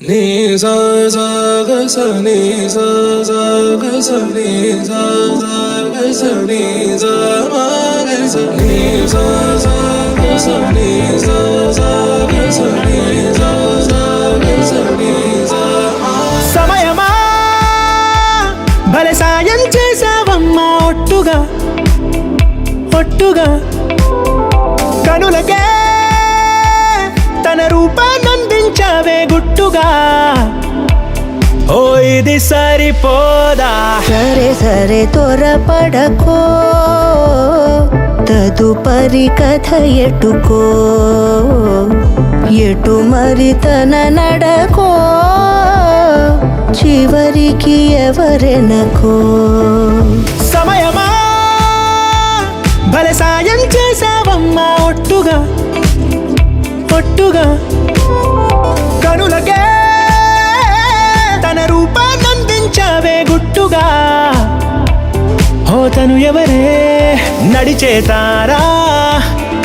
Ni sa sa ga sa ni sa sa ga sa ni sa sa ga sa ni sa ma ga sa ni sa sa ga sa ni sa sa ga sa ni sa sa ga sa ni sa ma సమయమా భలే సాయం చేసావమ్మా ఒట్టుగా ఒట్టుగా కనులకే తన రూపాన్నందించావే గుట్టుగా ఓ ఇది సరిపోదా సరే సరే త్వరపడకో తదుపరి కథ ఎటుకో ఎటు మరి తన నడకో చివరికి ఎవరెనకో సమయమా భలే సాయం చేసావమ్మా ఒట్టుగా ఒట్టుగా కనులకే తన రూపాన్నందించావే గుట్టుగా ఓ తను ఎవరే నడిచే తారా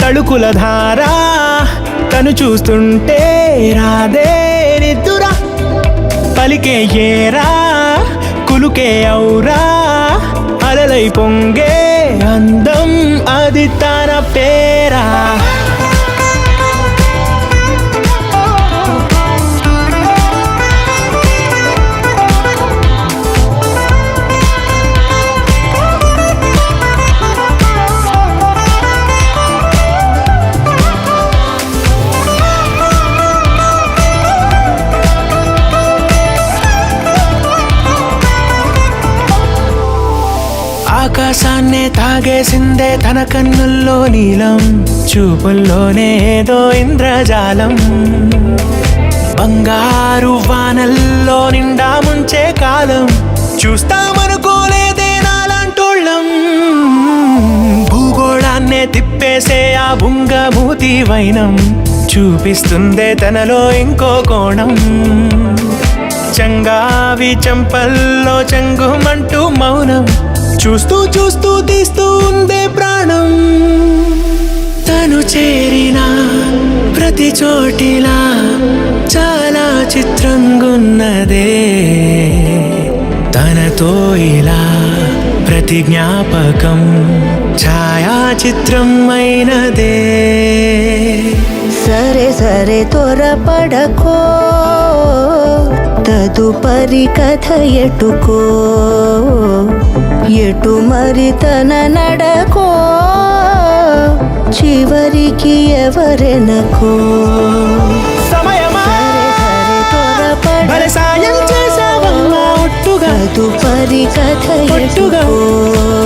తళుకుల ధారా తను చూస్తుంటే రాదే నిద్దురా పలికే ఏరా కులుకే ఔరా అలలై పొంగే అందం అది తన పేరా ఆకాశాన్నే తాగేసిందే తన కన్నుల్లో నీలం చూపుల్లోనే ఏదో ఇంద్రజాలం బంగారు వానల్లో నిండా ముంచే కాలం చూస్తామనుకోలేదే నాలాంటోళ్ళం భూగోళాన్నే తిప్పేసే ఆ బుంగమూతి వైనం చూపిస్తుందే తనలో ఇంకో కోణం చంగావి చంపల్లో చంగుమంటూ మౌనం చూస్తూ చూస్తూ తీస్తూ ఉందే ప్రాణం తను చేరిన ప్రతి చోటిలా చాలా చిత్రంగున్నదే తనతో ఇలా ప్రతి జ్ఞాపకం ఛాయాచిత్రం అయినదే సరే సరే త్వరపడకో తదుపరి కథ ఎటుకో ఎటు మరి తన నడకో చివరికి ఎవరెనకో సమయమా భలే సాయం చేసావమ్మా ఒట్టుగా తదుపరి కథ ఒట్టుగా ఎటుకో